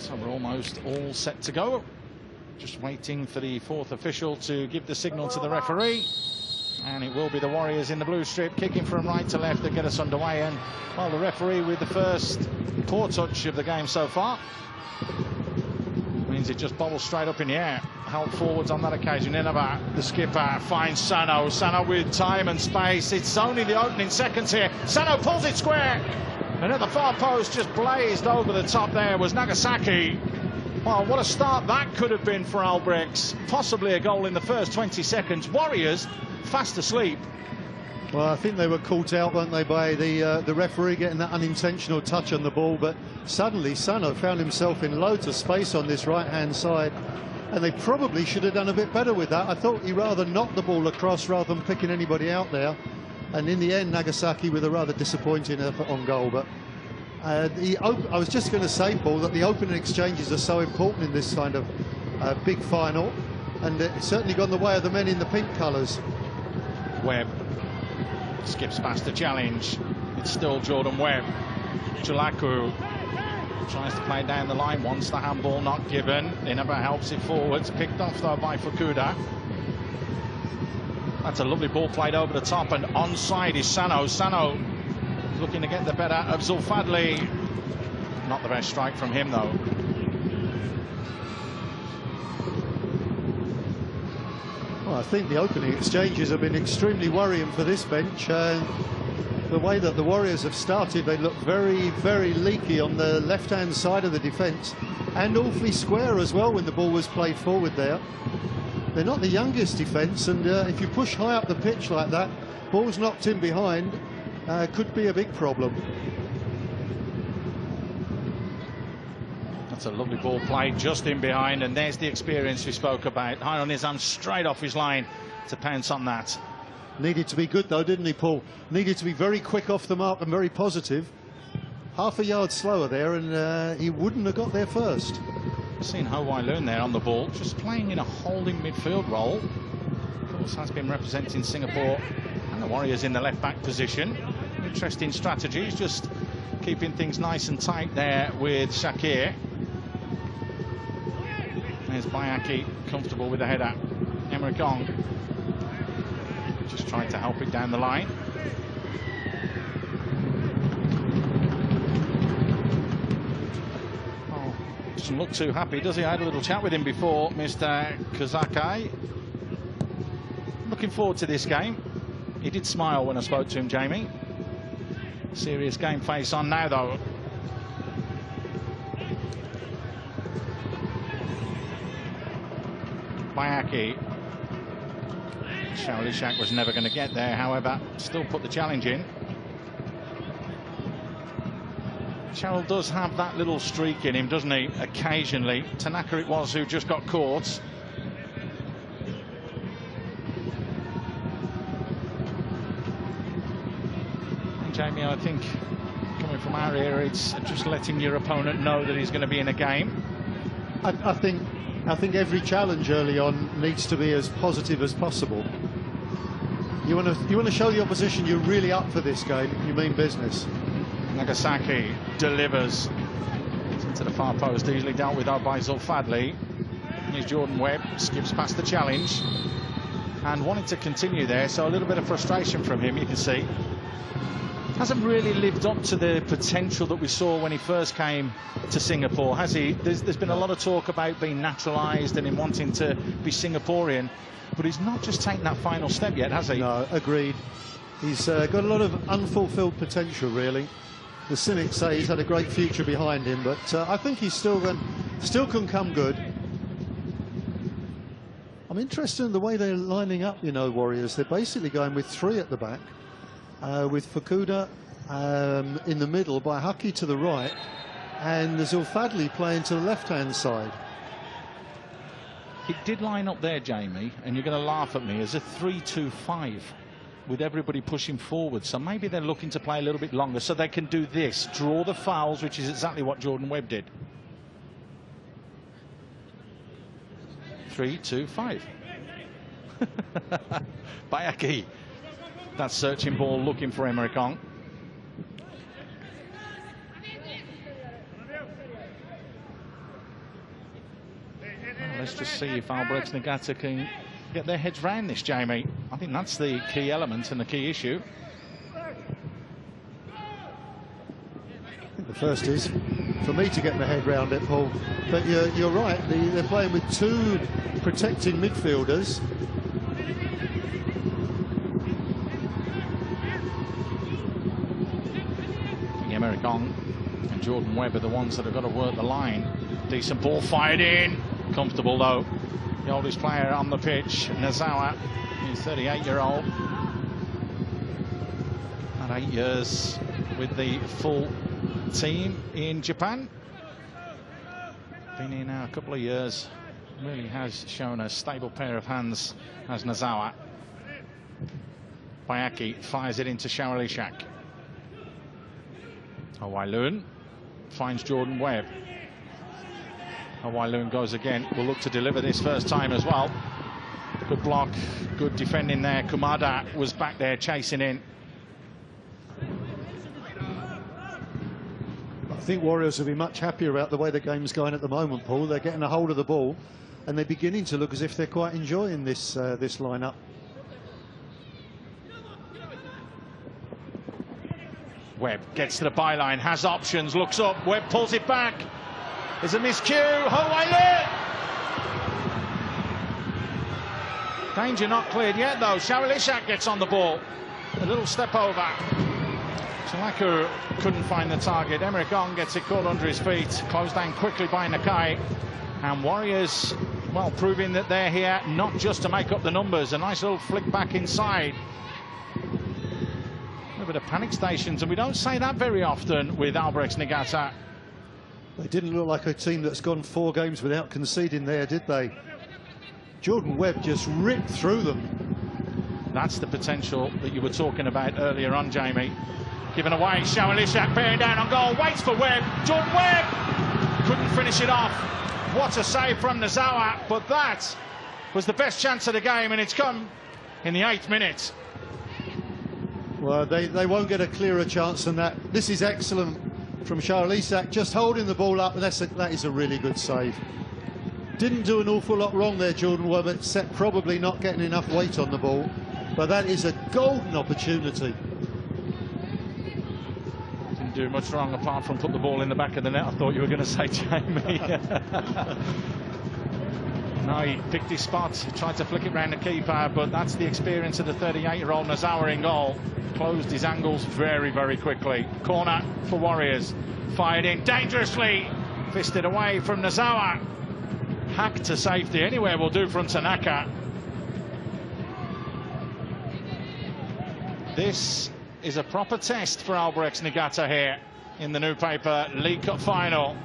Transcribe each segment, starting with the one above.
So we're almost all set to go. Just waiting for the fourth official to give the signal to the referee. And it will be the Warriors in the blue strip, kicking from right to left that get us underway. And, well, the referee with the first poor touch of the game so far. Means it just bobbles straight up in the air. Held forwards on that occasion. Inaba, the skipper, finds Sano. Sano with time and space. It's only the opening seconds here. Sano pulls it square. And at the far post, just blazed over the top there was Nagasaki. Well, what a start that could have been for Albirex. Possibly a goal in the first 20 seconds. Warriors fast asleep. Well, I think they were caught out, weren't they, by the referee getting that unintentional touch on the ball. But suddenly Sano found himself in loads of space on this right-hand side. And they probably should have done a bit better with that. I thought he rather knocked the ball across rather than picking anybody out there. And in the end, Nagasaki with a rather disappointing effort on goal. But I was just going to say, Paul, that the opening exchanges are so important in this kind of big final. And it's certainly gone the way of the men in the pink colours. Webb skips past the challenge. It's still Jordan Webb. Chulaku tries to play down the line once. The handball not given. Inaba helps it forwards. Picked off though by Fukuda. That's a lovely ball played over the top, and onside is Sano. Sano looking to get the better of Zulfadli. Not the best strike from him though. Well, I think the opening exchanges have been extremely worrying for this bench. The way that the Warriors have started, they look very, very leaky on the left-hand side of the defence, and awfully square as well when the ball was played forward there. They're not the youngest defence, and if you push high up the pitch like that, balls knocked in behind, could be a big problem. That's a lovely ball played just in behind, and there's the experience we spoke about. High on his arm, straight off his line to pounce on that. Needed to be good though, didn't he, Paul? Needed to be very quick off the mark and very positive. Half a yard slower there, and he wouldn't have got there first. Seen Ho Wai Loon there on the ball, just playing in a holding midfield role. Of course, has been representing Singapore and the Warriors in the left-back position. Interesting strategies, just keeping things nice and tight there with Shakir. There's Bayaki, comfortable with the header. Emre Kong just trying to help it down the line. Oh, doesn't look too happy, does he? I had a little chat with him before, Mr. Kozakai. Looking forward to this game. He did smile when I spoke to him, Jamie. Serious game face on now, though. Bayaki. Shaolishak was never going to get there, however, still put the challenge in. Shaol does have that little streak in him, doesn't he, occasionally. Tanaka it was who just got caught. And Jamie, I think, coming from our era, it's just letting your opponent know that he's going to be in a game. I think every challenge early on needs to be as positive as possible. You want to show the opposition you're really up for this game. You mean business. Nagasaki delivers into the far post, easily dealt with out by Zulfadli. Here's Jordan Webb, skips past the challenge and wanted to continue there, so a little bit of frustration from him, you can see. Hasn't really lived up to the potential that we saw when he first came to Singapore, has he? There's been a lot of talk about being naturalised and him wanting to be Singaporean, but he's not just taken that final step yet, has he? No, agreed. He's got a lot of unfulfilled potential, really. The cynics say he's had a great future behind him, but I think he's still can come good. I'm interested in the way they're lining up, you know, Warriors. They're basically going with three at the back, with Fukuda in the middle, by Haki to the right, and Zulfadli playing to the left-hand side. It did line up there, Jamie, and you're going to laugh at me, as a 3-2-5 with everybody pushing forward. So maybe they're looking to play a little bit longer so they can do this, draw the fouls, which is exactly what Jordan Webb did. 3-2-5. Bayaki. That searching ball looking for Emre Kong. let's just see if Albirex Niigata can get their heads round this, Jamie. I think that's the key element and the key issue. I think the first is for me to get my head round it, Paul. But you're right, they're playing with two protecting midfielders. American and Jordan Webb are the ones that have got to work the line. Decent ball fired in. Comfortable though. The oldest player on the pitch, Nazawa, he's 38-year-old. Had 8 years with the full team in Japan. Been here now a couple of years. Really has shown a stable pair of hands as Nazawa. Bayaki fires it into Shaolishak. Hawaii finds Jordan Webb. Hawaii goes again. Will look to deliver this first time as well. Good block, good defending there. Kumada was back there chasing in. I think Warriors will be much happier about the way the game's going at the moment, Paul. They're getting a hold of the ball and they're beginning to look as if they're quite enjoying this this lineup. Webb gets to the byline, has options, looks up, Webb pulls it back. There's a miscue, Hawaii! Danger not cleared yet though. Shaolishak gets on the ball. A little step over. Chalaka couldn't find the target. Emmerich Ong gets it caught under his feet. Closed down quickly by Nakai. And Warriors, well, proving that they're here not just to make up the numbers. A nice little flick back inside. A bit of panic stations, and we don't say that very often with Albirex Niigata. They didn't look like a team that's gone 4 games without conceding there, did they? Jordan Webb just ripped through them. That's the potential that you were talking about earlier on, Jamie. Given away, Shaolishak bearing down on goal, waits for Webb. Jordan Webb couldn't finish it off. What a save from Nazawa, but that was the best chance of the game, and it's come in the 8th minute. Well, they won't get a clearer chance than that. This is excellent from Shaolishak, just holding the ball up, and that is a really good save. Didn't do an awful lot wrong there, Jordan Webb, except probably not getting enough weight on the ball. But that is a golden opportunity. Didn't do much wrong apart from put the ball in the back of the net, I thought you were going to say, Jamie. No, he picked his spot, tried to flick it round the keeper, but that's the experience of the 38-year-old Nazawa in goal. Closed his angles very, very quickly. Corner for Warriors. Fired in dangerously. Fisted away from Nazawa. Hacked to safety. Anywhere will do from Tanaka. This is a proper test for Albirex Niigata here in the New Paper League Cup final.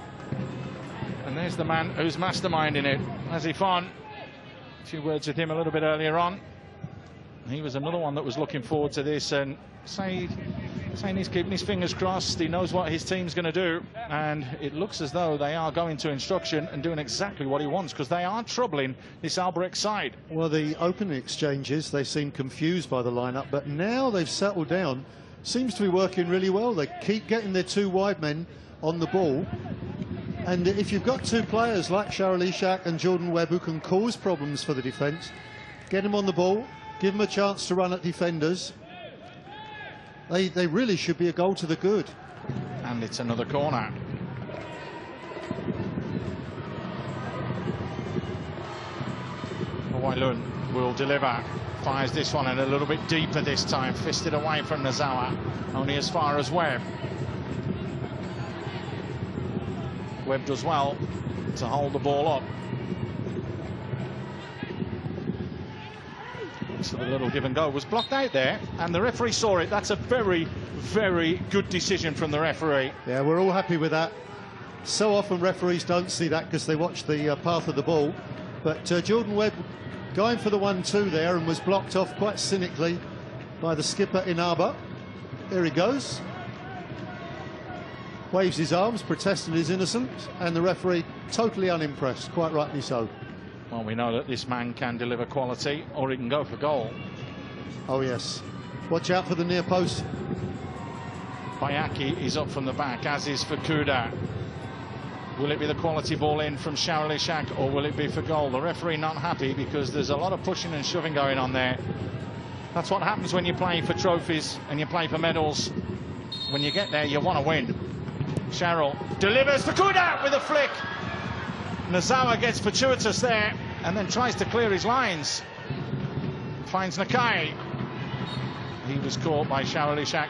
And there's the man who's masterminding it, Azifon. A few words with him a little bit earlier on. He was another one that was looking forward to this and saying he's keeping his fingers crossed. He knows what his team's going to do, and it looks as though they are going to instruction and doing exactly what he wants, because they are troubling this Albirex side. Well, the opening exchanges, they seem confused by the lineup, but now they've settled down. Seems to be working really well. They keep getting their 2 wide men on the ball. And if you've got 2 players like Shaolishak and Jordan Webb who can cause problems for the defence, get them on the ball, give them a chance to run at defenders. They really should be a goal to the good. And it's another corner. Hawaii will deliver. Fires this one in a little bit deeper this time. Fisted away from Nazawa. Only as far as Webb. Webb does well to hold the ball up. So the little give and go was blocked out there, and the referee saw it. That's a very, very good decision from the referee. Yeah, we're all happy with that. So often referees don't see that because they watch the path of the ball. But Jordan Webb going for the 1-2 there and was blocked off quite cynically by the skipper Inaba. There he goes. Waves his arms, protesting his innocence, and the referee totally unimpressed, quite rightly so. Well, we know that this man can deliver quality, or he can go for goal. Oh, yes. Watch out for the near post. Bayaki is up from the back, as is Fukuda. Will it be the quality ball in from Shaolishak, or will it be for goal? The referee not happy because there's a lot of pushing and shoving going on there. That's what happens when you're playing for trophies and you play for medals. When you get there, you want to win. Sharrell delivers for Kuda with a flick. Nozawa gets fortuitous there and then tries to clear his lines. Finds Nakai. He was caught by Shaolishak.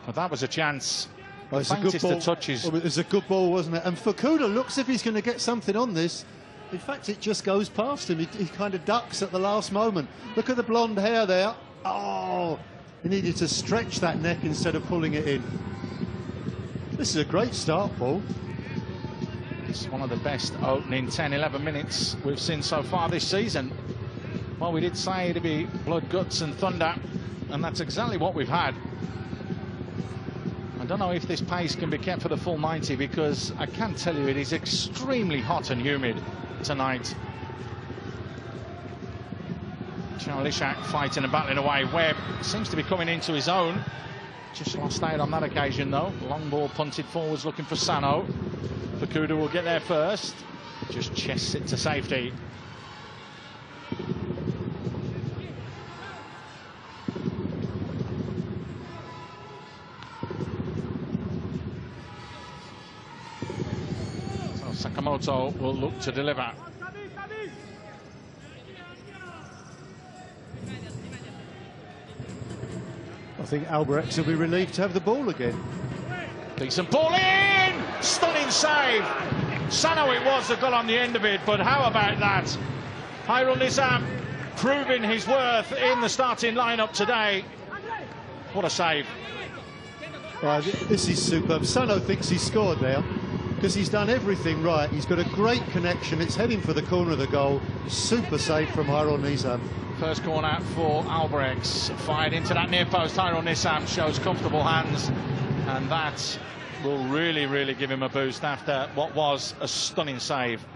But that was a chance. Oh, it's a good ball. Touches. Oh, it was a good ball, wasn't it? And Fukuda looks as if he's going to get something on this. In fact, it just goes past him. He kind of ducks at the last moment. Look at the blonde hair there. Oh, he needed to stretch that neck instead of pulling it in. This is a great start, Paul. It's one of the best opening 10-11 minutes we've seen so far this season. Well, we did say it'd be blood, guts and thunder, and that's exactly what we've had. I don't know if this pace can be kept for the full 90, because I can tell you it is extremely hot and humid tonight. Shaolishak fighting and battling away. Webb seems to be coming into his own. Just lost out on that occasion though. Long ball punted forwards looking for Sano. Fukuda will get there first. Just chests it to safety. Sakamoto will look to deliver. I think Albirex will be relieved to have the ball again. Decent ball in! Stunning save! Sano it was that got on the end of it, but how about that? Hairul Nizam proving his worth in the starting lineup today. What a save. This is superb. Sano thinks he scored there, because he's done everything right. He's got a great connection. It's heading for the corner of the goal. Super save from Hairul Nizam. First corner for Albirex. Fired into that near post. Hairul Nizam shows comfortable hands. And that will really give him a boost after what was a stunning save.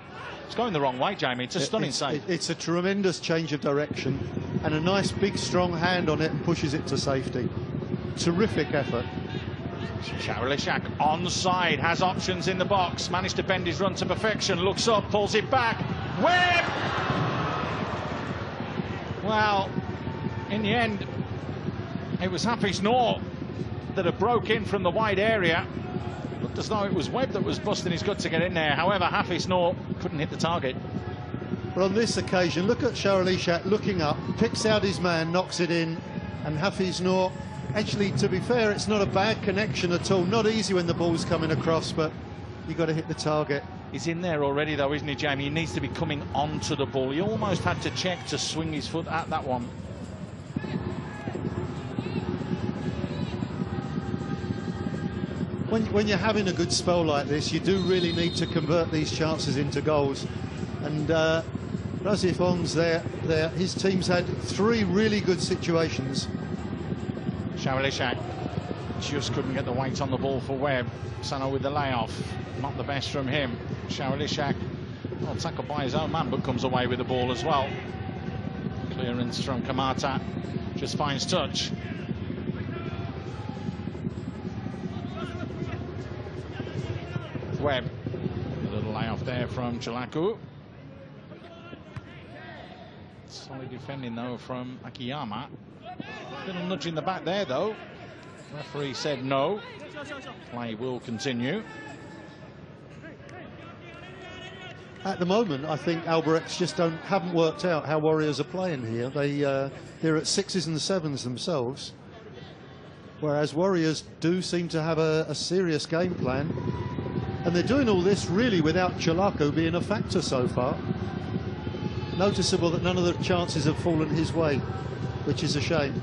It's going the wrong way, Jamie. It's a stunning save. It's a tremendous change of direction. And a nice big strong hand on it and pushes it to safety. Terrific effort. Shaolishak onside, has options in the box, managed to bend his run to perfection, looks up, pulls it back. Webb! Well, in the end, it was Hafiz Noor that had broke in from the wide area. Looked as though it was Webb that was busting his gut to get in there. However, Hafiz Noor couldn't hit the target. But on this occasion, look at Shaolishak looking up, picks out his man, knocks it in, and Hafiz Noor. Actually, to be fair, it's not a bad connection at all. Not easy when the ball's coming across, but you've got to hit the target. He's in there already, though, isn't he, Jamie? He needs to be coming onto the ball. He almost had to check to swing his foot at that one. When you're having a good spell like this, you do really need to convert these chances into goals. And Razif On's there. His team's had 3 really good situations. Shaolishak just couldn't get the weight on the ball for Webb. Sano with the layoff, not the best from him. Shaolishak, well, tackled by his own man, but comes away with the ball as well. Clearance from Kamata, just finds touch. Webb, a little layoff there from Chalaku. Solid defending though from Akiyama. Little nudge in the back there though. Referee said no. Play will continue. At the moment, I think Albirex just haven't worked out how Warriors are playing here. They're at 6s and 7s themselves, whereas Warriors do seem to have a serious game plan, and they're doing all this really without Chalaku being a factor so far. Noticeable that none of the chances have fallen his way, which is a shame.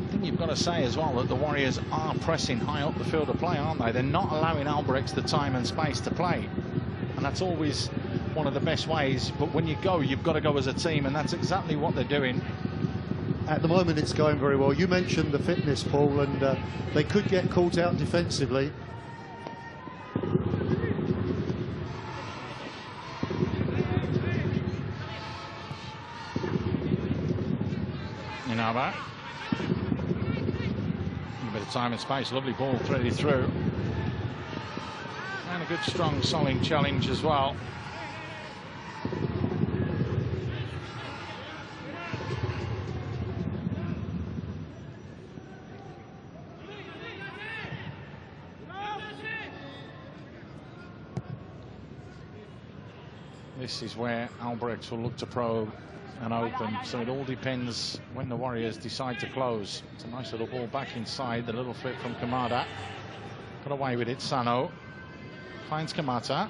I think you've got to say as well that the Warriors are pressing high up the field of play, aren't they? They're not allowing Albirex the time and space to play, and that's always one of the best ways. But when you go, you've got to go as a team, and that's exactly what they're doing. At the moment, it's going very well. You mentioned the fitness, Paul, and they could get caught out defensively. Inaba. A bit of time and space, lovely ball threaded through. And a good, strong, solid challenge as well. This is where Albirex will look to probe and open, so it all depends when the Warriors decide to close. It's a nice little ball back inside, the little flip from Kamada. Got away with it, Sano. Finds Kamata.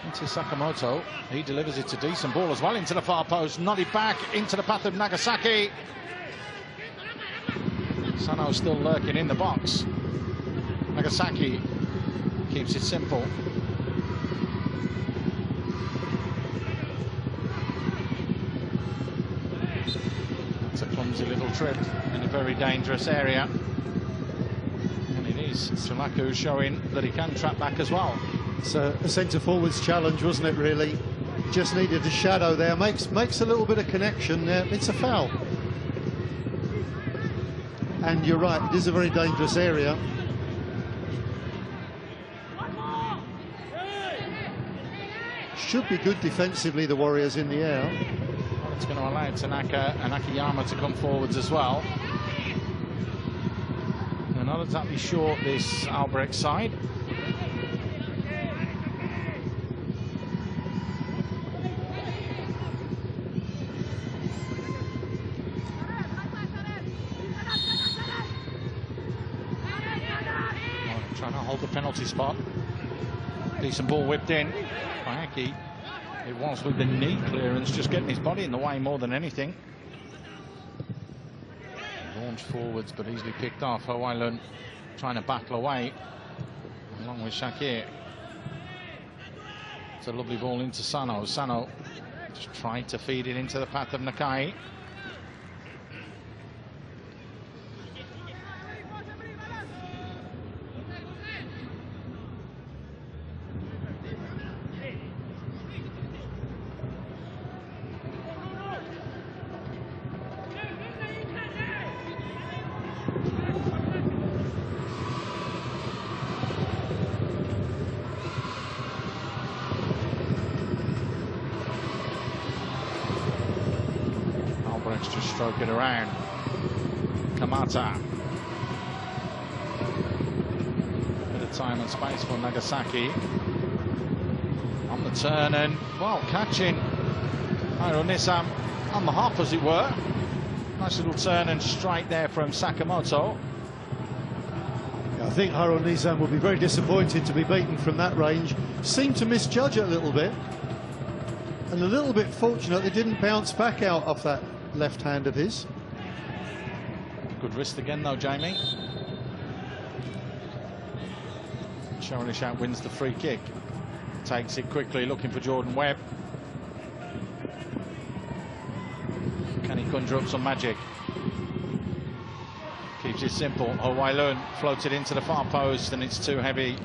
Into Sakamoto. He delivers it, a decent ball as well into the far post. Nodded back into the path of Nagasaki. Sano still lurking in the box. Nagasaki keeps it simple. It's a clumsy little trip in a very dangerous area. And it is Sulaku showing that he can trap back as well. It's a centre forwards challenge, wasn't it, really? Just needed a shadow there. Makes a little bit of connection there. It's a foul. And you're right, it is a very dangerous area. Should be good defensively, the Warriors in the air. Well, it's going to allow Tanaka and Akiyama to come forwards as well. They're not exactly short, this Albirex side. Trying to hold the penalty spot. Decent ball whipped in by Aki. It was with the knee clearance, just getting his body in the way more than anything. Launched forwards, but easily picked off. Howailun trying to battle away, along with Shakir. It's a lovely ball into Sano. Sano just tried to feed it into the path of Nakai. Just stroke it around. Kamata. Bit of time and space for Nagasaki. On the turn and, well, catching Hironisam on the hop, as it were. Nice little turn and strike there from Sakamoto. I think Hironisam will be very disappointed to be beaten from that range. Seemed to misjudge it a little bit. And a little bit fortunate they didn't bounce back out off that left hand of his. Good wrist again though, Jamie. Shaolishak wins the free kick. Takes it quickly, looking for Jordan Webb. Can he conjure up some magic? Keeps it simple. Howailun floated into the far post and it's too heavy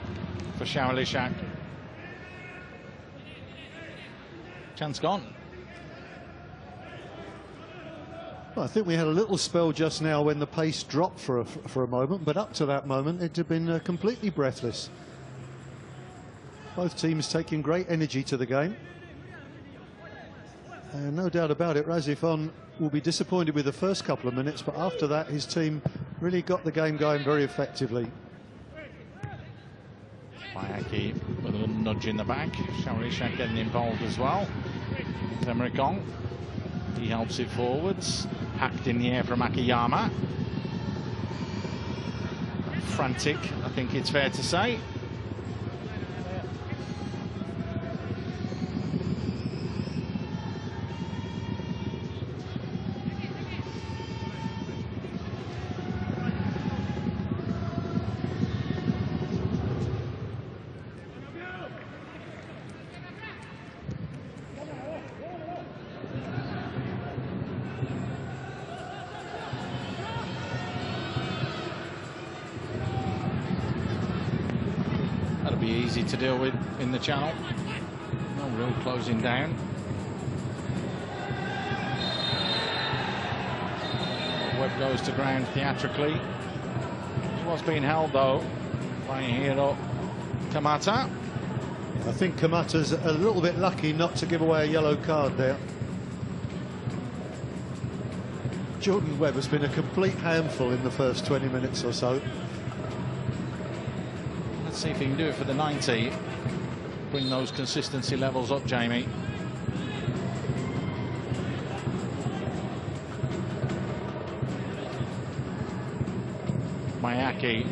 for Shaolishak. Chance gone. Well, I think we had a little spell just now when the pace dropped for a moment, but up to that moment it had been completely breathless. Both teams taking great energy to the game. And no doubt about it, Razifon will be disappointed with the first couple of minutes, but after that his team really got the game going very effectively. Bayaki with a little nudge in the back. Shaolishak getting involved as well. Temerikong. He helps it forwards. Hacked in the air from Akiyama. Frantic, I think it's fair to say. Easy to deal with in the channel. No real closing down. Webb goes to ground theatrically. was being held though by Hiro Kamata. I think Kamata's a little bit lucky not to give away a yellow card there. Jordan Webb has been a complete handful in the first 20 minutes or so. Let's see if he can do it for the 90. Bring those consistency levels up, Jamie. Mayaki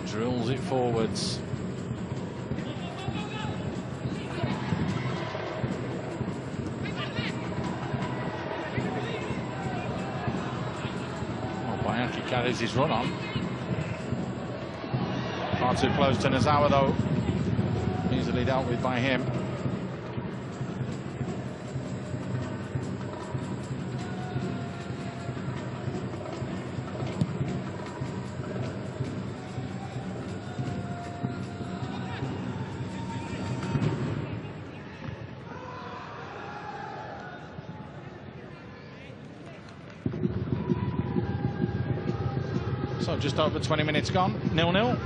drills it forwards. Mayaki carries his run on. Far too close to Nozawa though. Easily dealt with by him. So just over 20 minutes gone, 0-0.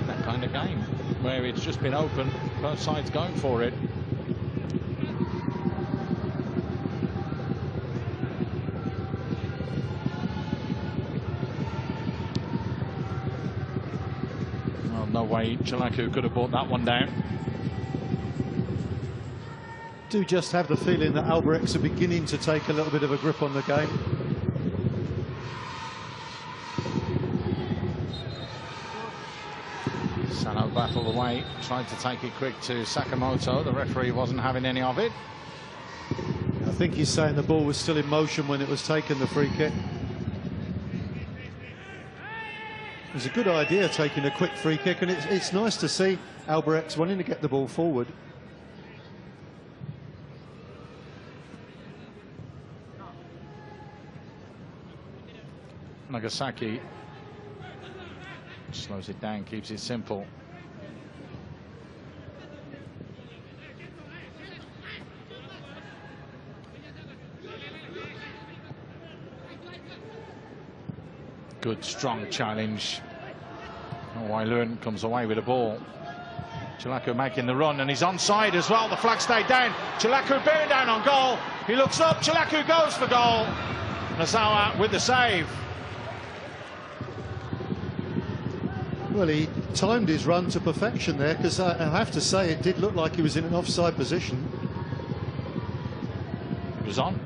That kind of game where it's just been open, both sides going for it. Well, no way Chalaku could have brought that one down. Do just have the feeling that Albirex are beginning to take a little bit of a grip on the game. Sano battled away, tried to take it quick to Sakamoto. The referee wasn't having any of it. I think he's saying the ball was still in motion when it was taken, the free kick. It was a good idea taking a quick free kick, and it's nice to see Albirex wanting to get the ball forward. Nagasaki slows it down, keeps it simple. Good strong challenge. Wailun comes away with the ball. Chalaku making the run, and he's onside as well. The flag stayed down. Chalaku bearing down on goal. He looks up. Chalaku goes for goal. Nozawa with the save. Well, he timed his run to perfection there, because I have to say it did look like he was in an offside position. It was on.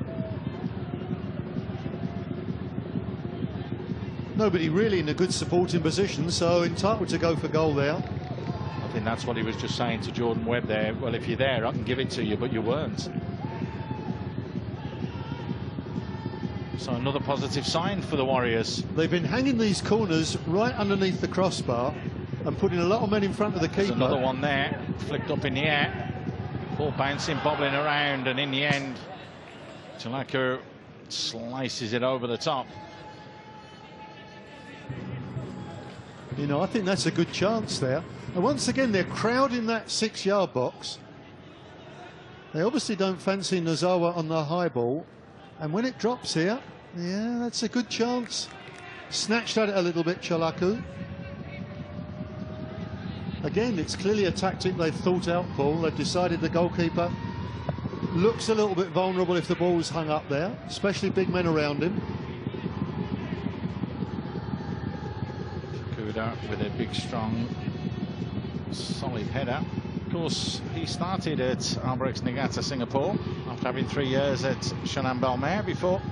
Nobody really in a good supporting position, so entitled to go for goal there. I think that's what he was just saying to Jordan Webb there. Well, if you're there, I can give it to you, but you weren't. So another positive sign for the Warriors. They've been hanging these corners right underneath the crossbar and putting a lot of men in front of the keeper. There's another one there, flicked up in the air. Ball bouncing, bobbling around, and in the end, Chalaku slices it over the top. You know, I think that's a good chance there. And once again, they're crowding that 6-yard box. They obviously don't fancy Nozawa on the high ball. And when it drops here, yeah, that's a good chance. Snatched at it a little bit, Chalaku. Again, it's clearly a tactic they've thought out, Paul. They've decided the goalkeeper looks a little bit vulnerable if the ball's hung up there, especially big men around him. Kuda with a big, strong, solid header. Of course, he started at Albirex Niigata, Singapore, after having 3 years at Shannon Belmare before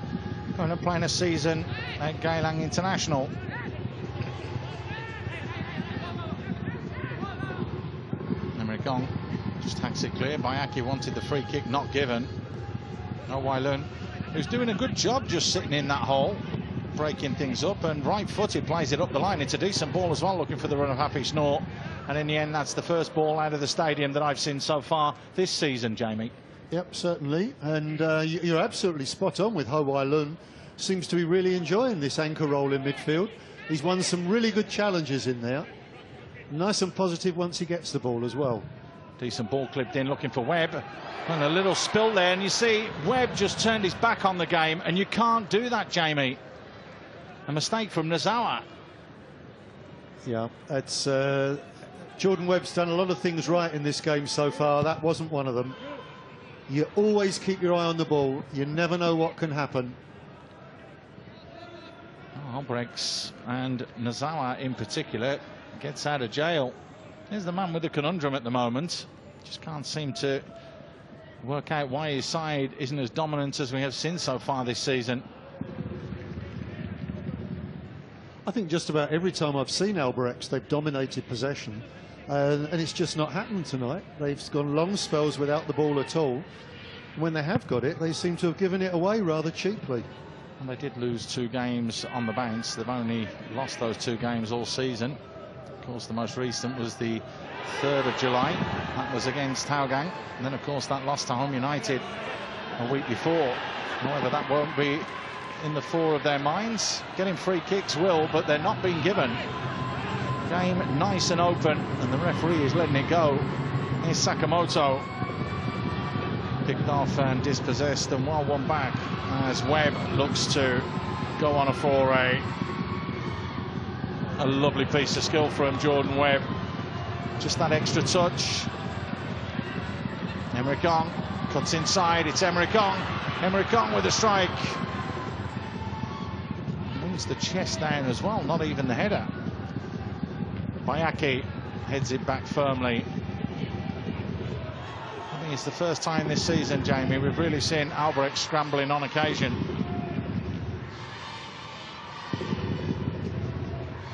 going and playing a season at Geylang International. American just hacks it clear. Bayaki wanted the free kick, not given. No, Wailun, who's doing a good job just sitting in that hole, breaking things up, and right-footed plays it up the line. It's a decent ball as well, looking for the run of Happy Snort. And in the end, that's the first ball out of the stadium that I've seen so far this season, Jamie. Yep, certainly. And you're absolutely spot on with Ho Wailun. Seems to be really enjoying this anchor role in midfield. He's won some really good challenges in there. Nice and positive once he gets the ball as well. Decent ball clipped in, looking for Webb. And a little spill there, and you see Webb just turned his back on the game, and you can't do that, Jamie. A mistake from Nozawa. Yeah, it's Jordan Webb's done a lot of things right in this game so far. That wasn't one of them. You always keep your eye on the ball. You never know what can happen. Albirex and Nozawa in particular gets out of jail. Here's the man with the conundrum at the moment. Just can't seem to work out why his side isn't as dominant as we have seen so far this season. I think just about every time I've seen Albirex, they've dominated possession. And it's just not happened tonight. They've gone long spells without the ball at all. When they have got it, they seem to have given it away rather cheaply. And they did lose 2 games on the bounce. They've only lost those 2 games all season. Of course, the most recent was the 3rd of July. That was against Haugang. And then, of course, that loss to Home United a week before. However, that won't be in the fore of their minds. Getting free kicks will, but they're not being given. Game nice and open, and the referee is letting it go. Here's Sakamoto. Picked off and dispossessed, and well won back as Webb looks to go on a foray. A lovely piece of skill from Jordan Webb. Just that extra touch. Emre Can cuts inside. It's Emre Can. Emre Can with a strike. Moves the chest down as well, not even the header. Bayaki heads it back firmly. I think it's the first time this season, Jamie, we've really seen Albirex scrambling on occasion.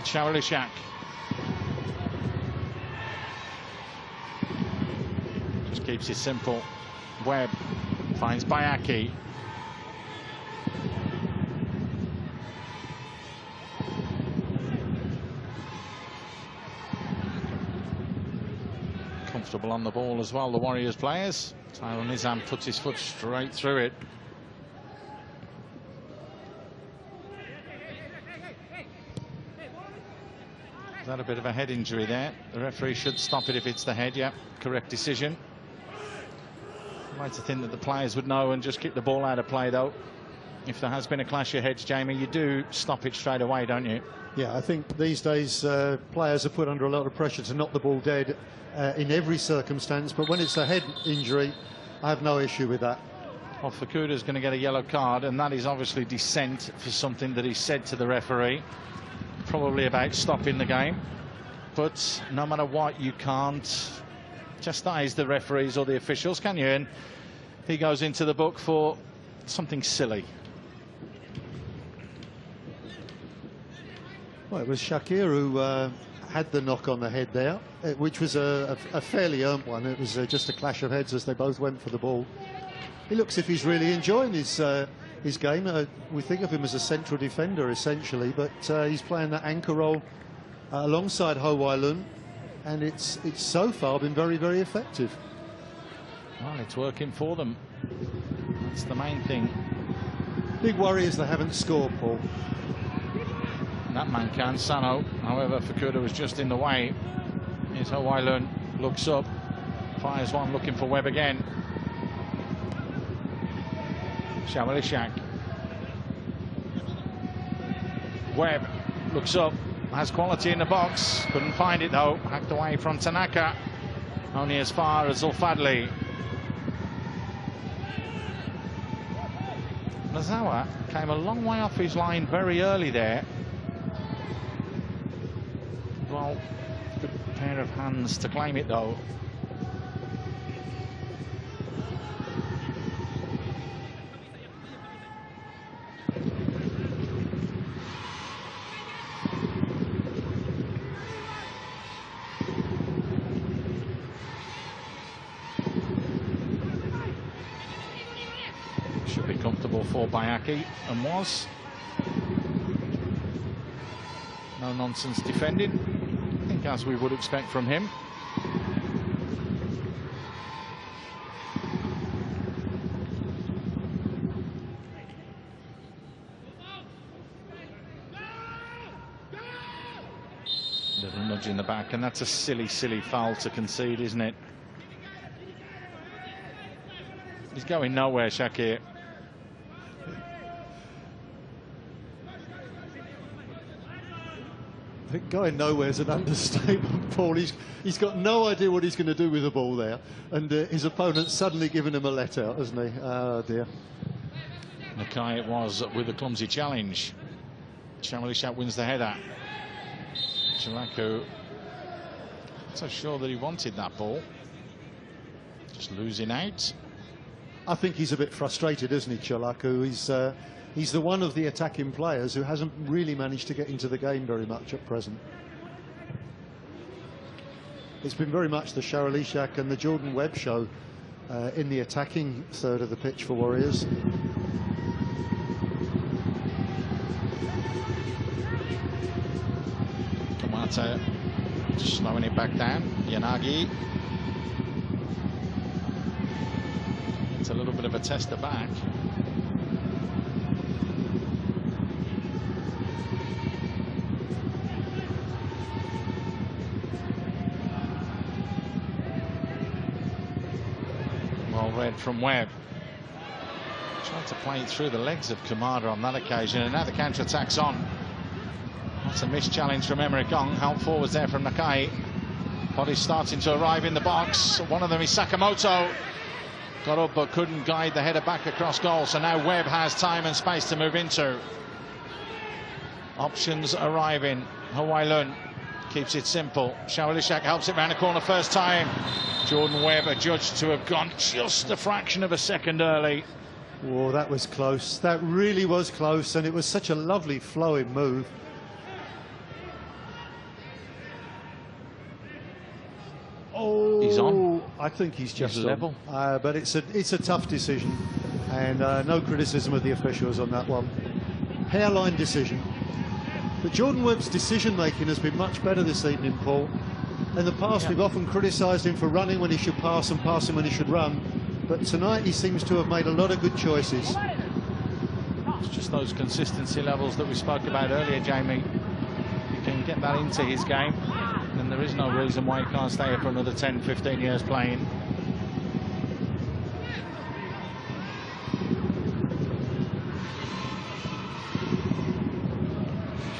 Sharilishak. Just keeps it simple. Webb finds Bayaki. Comfortable on the ball as well, the Warriors players. Tyrone Nizam puts his foot straight through it. Is that a bit of a head injury there? The referee should stop it if it's the head. Yeah, correct decision. I'd like to think that the players would know and just keep the ball out of play, though. If there has been a clash of heads, Jamie, you do stop it straight away, don't you? Yeah, I think these days players are put under a lot of pressure to knock the ball dead in every circumstance, but when it's a head injury, I have no issue with that. Well, Fukuda's going to get a yellow card, and that is obviously dissent for something that he said to the referee, probably about stopping the game. But no matter what, you can't chastise the referees or the officials, can you? And he goes into the book for something silly. Well, it was Shakir who had the knock on the head there, which was a fairly earned one. It was just a clash of heads as they both went for the ball. He looks as if he's really enjoying his game. We think of him as a central defender, essentially, but he's playing that anchor role alongside Ho Wai-lun, and it's so far been very, very effective. Well, it's working for them. That's the main thing. Big worry is they haven't scored, Paul. That man can, Sano. However, Fukuda was just in the way. Here's Ho Wai-lun, looks up, fires one, looking for Webb again. Sharilishak. Webb looks up, has quality in the box, couldn't find it though. Hacked away from Tanaka, only as far as Zulfadli. Nozawa came a long way off his line very early there. Well, good pair of hands to claim it though. Should be comfortable for Bayaki, and was. No nonsense defending, I think, as we would expect from him. Little nudge in the back, and that's a silly, silly foul to concede, isn't it? He's going nowhere, Shakir. I think going nowhere is an understatement, Paul. He's got no idea what he's going to do with the ball there, and his opponent's suddenly given him a let out, hasn't he? Oh dear. Nakai it was with a clumsy challenge. Shamalishak wins the header. Chalaku, not so sure that he wanted that ball. Just losing out. I think he's a bit frustrated, isn't he, Chalaku? He's the one of the attacking players who hasn't really managed to get into the game very much at present. It's been very much the Shamalishak and the Jordan Webb show in the attacking third of the pitch for Warriors. Kamata just slowing it back down. Yanagi. It's a little bit of a tester back. Well read from Webb. Tried to play it through the legs of Kamada on that occasion, and now the counter-attack's on. That's a missed challenge from Emre Gong. Help forwards there from Nakai. Bodies starting to arrive in the box. One of them is Sakamoto. Got up but couldn't guide the header back across goal. So now Webb has time and space to move into. Options arriving. Hawaii keeps it simple. Shamalishak helps it round the corner first time. Jordan Webb adjudged to have gone just a fraction of a second early. Oh, that was close. That really was close, and it was such a lovely flowing move. Oh, he's on. I think he's just level. But it's a tough decision, and no criticism of the officials on that one. Hairline decision. But Jordan Webb's decision making has been much better this evening, Paul. In the past, we've often criticised him for running when he should pass and passing when he should run. But tonight he seems to have made a lot of good choices. It's just those consistency levels that we spoke about earlier, Jamie. You can get that into his game, and there is no reason why he can't stay here for another 10, 15 years playing.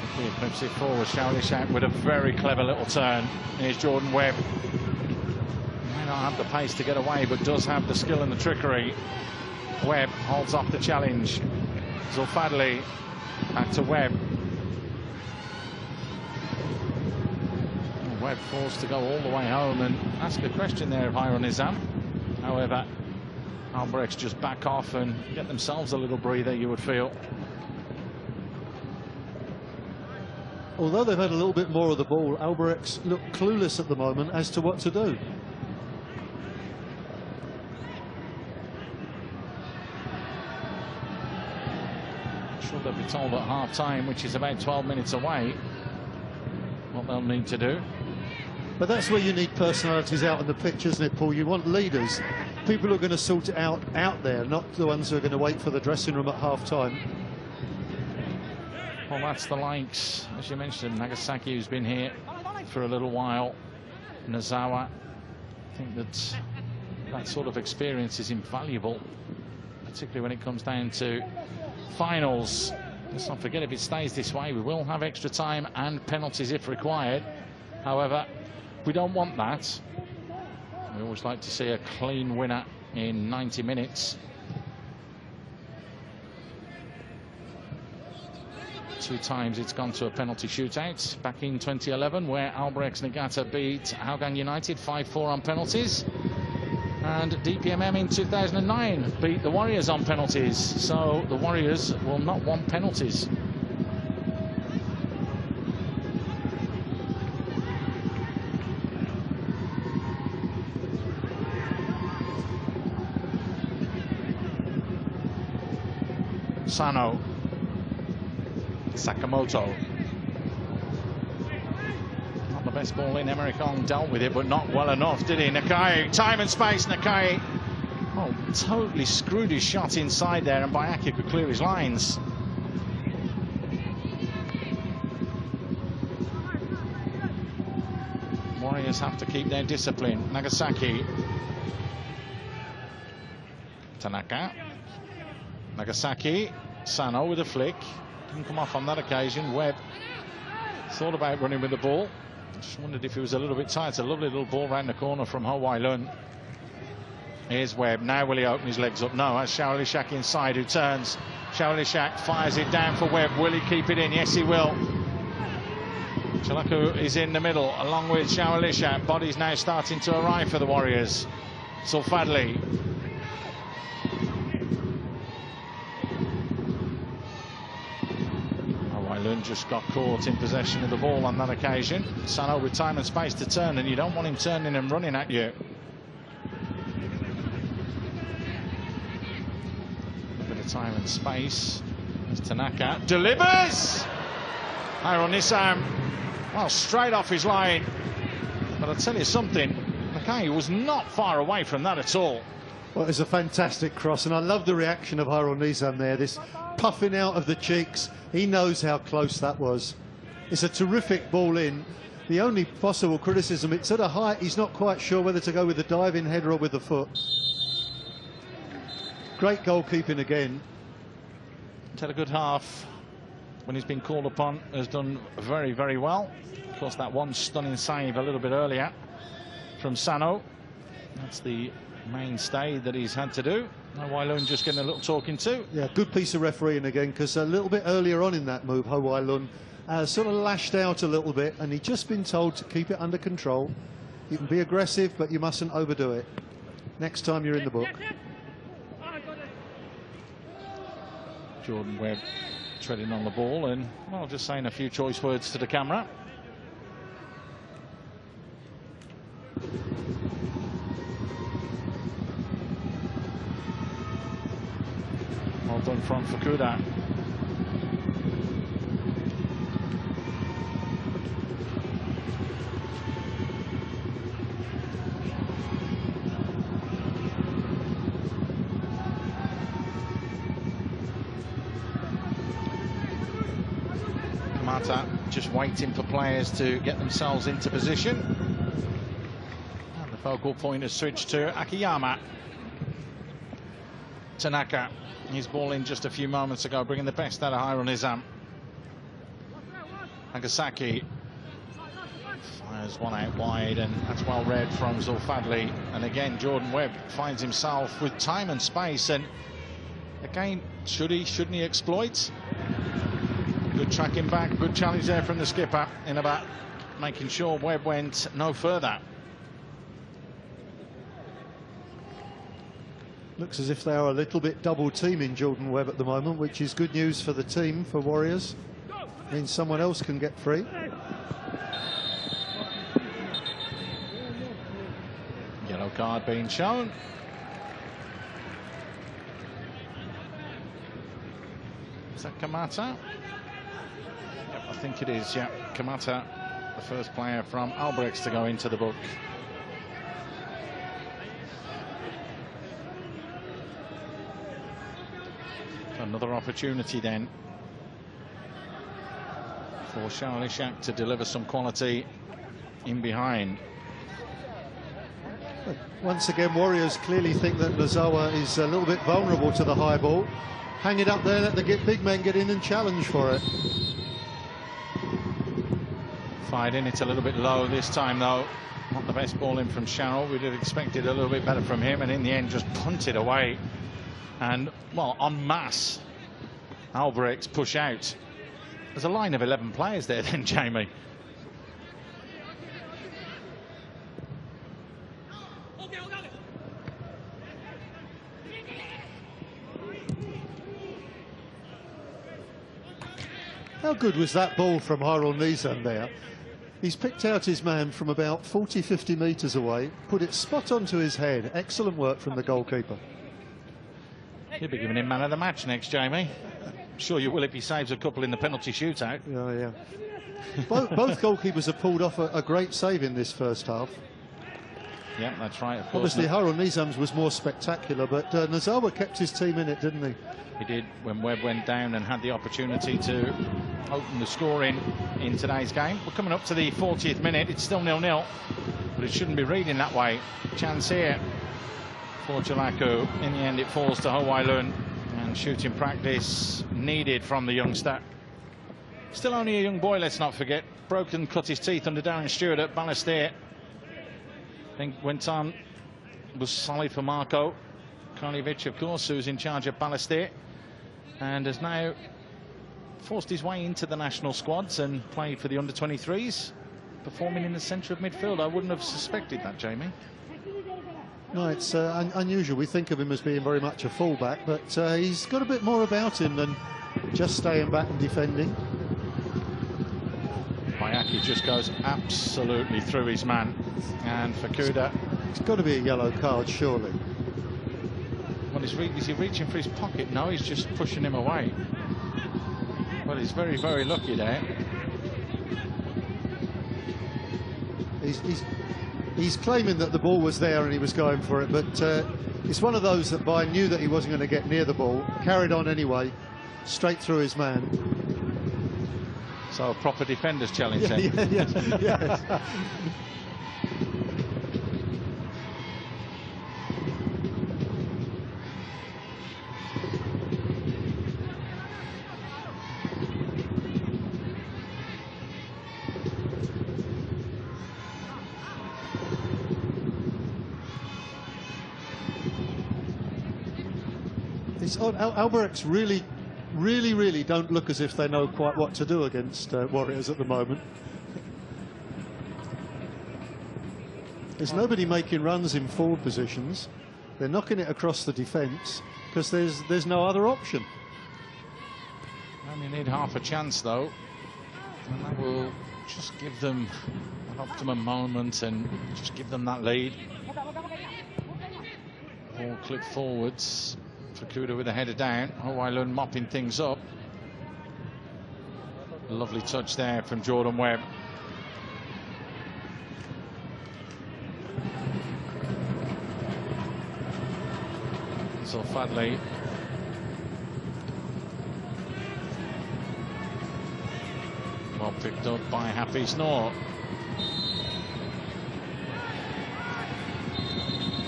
Shakir flips it forward. Shamalishak with a very clever little turn. Here's Jordan Webb. May not have the pace to get away, but does have the skill and the trickery. Webb holds off the challenge. Zulfadli back to Webb. Webb forced to go all the way home and ask a question there of Hiron Nizam. However, Albirex just back off and get themselves a little breather, you would feel. Although they've had a little bit more of the ball, Albirex look clueless at the moment as to what to do. I'm sure they'll be told at half-time, which is about 12 minutes away, what they'll need to do. But that's where you need personalities out on the pitch, isn't it, Paul? You want leaders, people who are going to sort it out there, not the ones who are going to wait for the dressing room at half-time. Well, that's the likes, as you mentioned, Nagasaki, who's been here for a little while. Nozawa. I think that sort of experience is invaluable, particularly when it comes down to finals. Let's not forget, if it stays this way, we will have extra time and penalties if required. However, we don't want that. We always like to see a clean winner in 90 minutes. 2 times it's gone to a penalty shootout. Back in 2011, where Albirex Niigata beat Hougang United 5-4 on penalties. And DPMM in 2009 beat the Warriors on penalties. So the Warriors will not want penalties. Sano. Sakamoto. Not the best ball in. Emre Gong dealt with it, but not well enough, did he? Nakai, time and space. Nakai, oh, totally screwed his shot inside there, and Bayaki could clear his lines. Warriors have to keep their discipline. Nagasaki. Tanaka. Nagasaki. Sano with a flick. Didn't come off on that occasion. Webb thought about running with the ball. Just wondered if he was a little bit tight. It's a lovely little ball round the corner from Ho Wai Lun. Here's Webb. Now will he open his legs up? No, that's Shaolishak inside who turns. Shaolishak fires it down for Webb. Will he keep it in? Yes, he will. Chalaku is in the middle along with Shaolishak. Bodies now starting to arrive for the Warriors. Zulfadli. Lun just got caught in possession of the ball on that occasion. Sano with time and space to turn, and you don't want him turning and running at you. A bit of time and space as Tanaka delivers. Hiron Nissam, well, straight off his line. But I'll tell you something, Nakai was not far away from that at all. Well, it's a fantastic cross, and I love the reaction of Hiron Nissam there. This puffing out of the cheeks. He knows how close that was. It's a terrific ball in. The only possible criticism, it's at a height, he's not quite sure whether to go with the diving header or with the foot. Great goalkeeping again. He's had a good half when he's been called upon, has done very, very well. Of course, that one stunning save a little bit earlier from Sano. That's the mainstay that he's had to do. Ho Wai Lun just getting a little talking to. Yeah, good piece of refereeing again, because a little bit earlier on in that move, Ho Wai Lun sort of lashed out a little bit, and he'd just been told to keep it under control. You can be aggressive, but you mustn't overdo it. Next time you're in the book. Jordan Webb treading on the ball and, well, just saying a few choice words to the camera. Well done from Fukuda. Kamata just waiting for players to get themselves into position. And the focal point has switched to Akiyama. Tanaka. His ball in just a few moments ago, bringing the best out of Hiron Nissam. Nagasaki fires one out wide, and that's well read from Zulfadli. And again, Jordan Webb finds himself with time and space, and again, shouldn't he exploit? Good tracking back, good challenge there from the skipper in about making sure Webb went no further. Looks as if they are a little bit double teaming Jordan Webb at the moment, which is good news for the team, for Warriors. Means someone else can get free. Yellow card being shown. Is that Kamata? Yep, I think it is, yeah. Kamata, the first player from Albirex to go into the book. Another opportunity then for Shaolishak to deliver some quality in behind. But once again, Warriors clearly think that Nozawa is a little bit vulnerable to the high ball. Hang it up there, let the big men get in and challenge for it. Fired in, it's a little bit low this time though. Not the best ball in from Sharrow. We'd have expected a little bit better from him, and in the end just punted away. And, well, en masse, Albirex push out. There's a line of 11 players there then, Jamie. How good was that ball from Hiron Nissam there? He's picked out his man from about 40-50 metres away, put it spot onto his head. Excellent work from the goalkeeper. You'll be giving him man of the match next, Jamie. I'm sure you will if he saves a couple in the penalty shootout. Yeah. both goalkeepers have pulled off a great save in this first half. Yeah, that's right. Obviously, Hiron Nissam's was more spectacular, but Nozawa kept his team in it, didn't he? He did when Webb went down and had the opportunity to open the scoring in today's game. We're coming up to the 40th minute. It's still 0-0, but it shouldn't be reading that way. Chance here for Jalaku. In the end, it falls to Ho Wai Lun, and shooting practice needed from the youngster. Still only a young boy, let's not forget. Broken, cut his teeth under Darren Stewart at Ballester. I think when time was solid for Marko Karljevic, of course, who's in charge of Ballester, and has now forced his way into the national squads and played for the under-23s, performing in the centre of midfield. I wouldn't have suspected that, Jamie. No, it's unusual. We think of him as being very much a fullback, but he's got a bit more about him than just staying back and defending. Bayaki just goes absolutely through his man, and Fukuda. It's got to be a yellow card, surely. Well, is he reaching for his pocket? No, he's just pushing him away. Well, he's very, very lucky there. He's claiming that the ball was there and he was going for it, but it's one of those that Bayern knew that he wasn't going to get near the ball, carried on anyway, straight through his man. So a proper defender's challenge then. Yeah. It's odd. Albirex really don't look as if they know quite what to do against Warriors at the moment. There's nobody making runs in forward positions. They're knocking it across the defence because there's no other option. Only need half a chance though, and that will just give them an optimum moment and just give them that lead. Ball clipped forwards. Fukuda with a header down. Ho Wai Lun mopping things up. Lovely touch there from Jordan Webb. So Fadley. Well picked up by Happy Snore.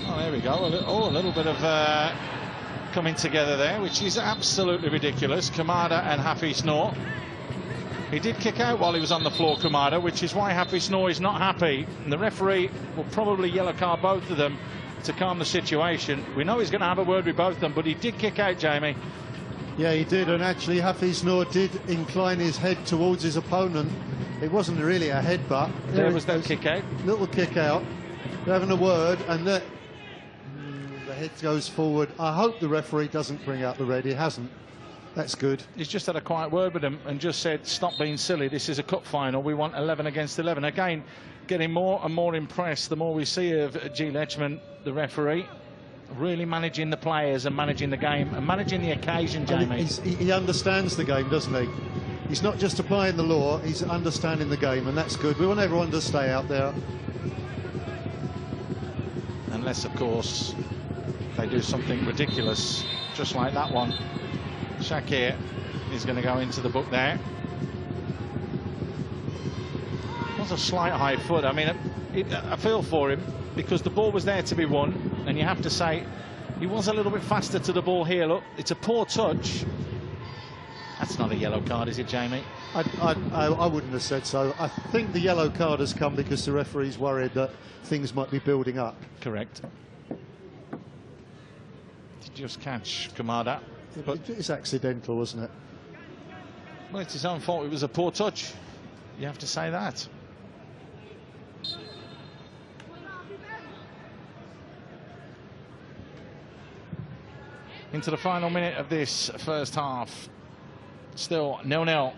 Oh, there we go. A little bit of coming together there, which is absolutely ridiculous. Kamada and Happy Snore. He did kick out while he was on the floor, Kamada, which is why Happy Snore is not happy. And the referee will probably yellow card both of them to calm the situation. We know he's going to have a word with both of them, but he did kick out, Jamie. Yeah, he did, and actually Happy Snore did incline his head towards his opponent. It wasn't really a headbutt. There was that kick out. Little kick out. They're having a word, and the head goes forward. I hope the referee doesn't bring out the red. He hasn't. That's good. He's just had a quiet word with him and just said, stop being silly. This is a cup final. We want 11 against 11. Again, getting more and more impressed the more we see of G. Lechman, the referee, really managing the players and managing the game and managing the occasion, Jamie. He understands the game, doesn't he? He's not just applying the law, he's understanding the game, and that's good. We want everyone to stay out there. Unless, of course, they do something ridiculous, just like that one. Shakir is going to go into the book there. It was a slight high foot. I mean, I feel for him because the ball was there to be won, and you have to say he was a little bit faster to the ball here. Look, it's a poor touch. That's not a yellow card, is it, Jamie? I wouldn't have said so. I think the yellow card has come because the referee's worried that things might be building up. Correct. Just catch Kamada. But it's accidental, wasn't it? Well, it's his own fault. It was a poor touch. You have to say that. Into the final minute of this first half. Still 0-0.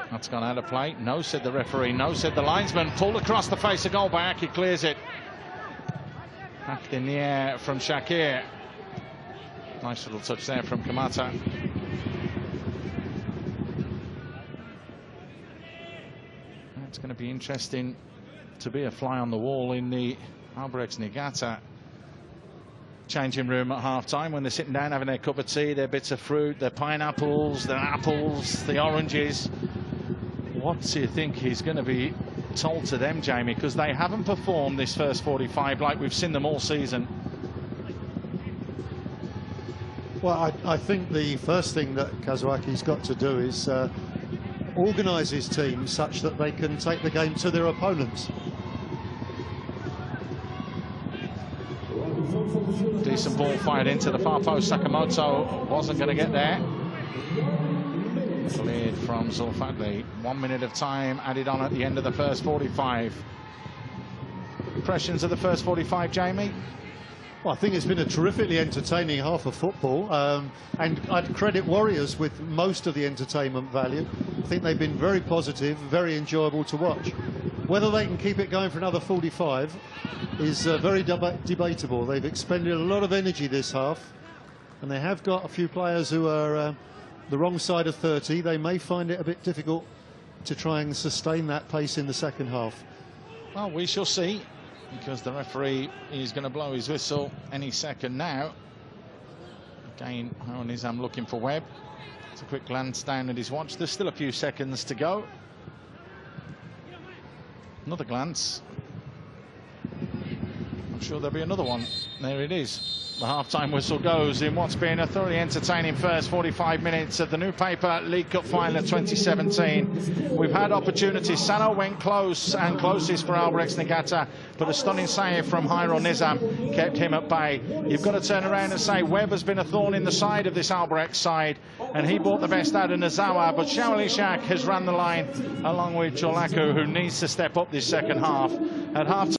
That's gone out of play. No, said the referee. No, said the linesman. Pulled across the face of goal by Aki. Clears it. Back in the air from Shakir. Nice little touch there from Kamata. It's going to be interesting to be a fly on the wall in the Albirex Niigata changing room at half-time when they're sitting down having their cup of tea, their bits of fruit, their pineapples, their apples, the oranges. What do you think he's going to be toll to them, Jamie, because they haven't performed this first 45 like we've seen them all season. Well, I think the first thing that Kazuaki's got to do is organise his team such that they can take the game to their opponents. Decent ball fired into the far post. Sakamoto wasn't going to get there. Cleared from Zulfadli. 1 minute of time added on at the end of the first 45. Impressions of the first 45, Jamie? Well, I think it's been a terrifically entertaining half of football, and I'd credit Warriors with most of the entertainment value. I think they've been very positive, very enjoyable to watch. Whether they can keep it going for another 45 is very debatable. They've expended a lot of energy this half, and they have got a few players who are the wrong side of 30. They may find it a bit difficult to try and sustain that pace in the second half. Well, we shall see, because the referee is going to blow his whistle any second now. Again, Nizam looking for Webb. It's a quick glance down at his watch. There's still a few seconds to go. Another glance. I'm sure there'll be another one. There it is. The half-time whistle goes in what's been a thoroughly entertaining first 45 minutes of the New Paper League Cup final of 2017. We've had opportunities. Sano went close and closest for Albirex Niigata, but a stunning save from Jairo Nizam kept him at bay. You've got to turn around and say Webb has been a thorn in the side of this Albirex side, and he brought the best out of Nazawa, but Shaolishak has ran the line along with Cholaku, who needs to step up this second half. At half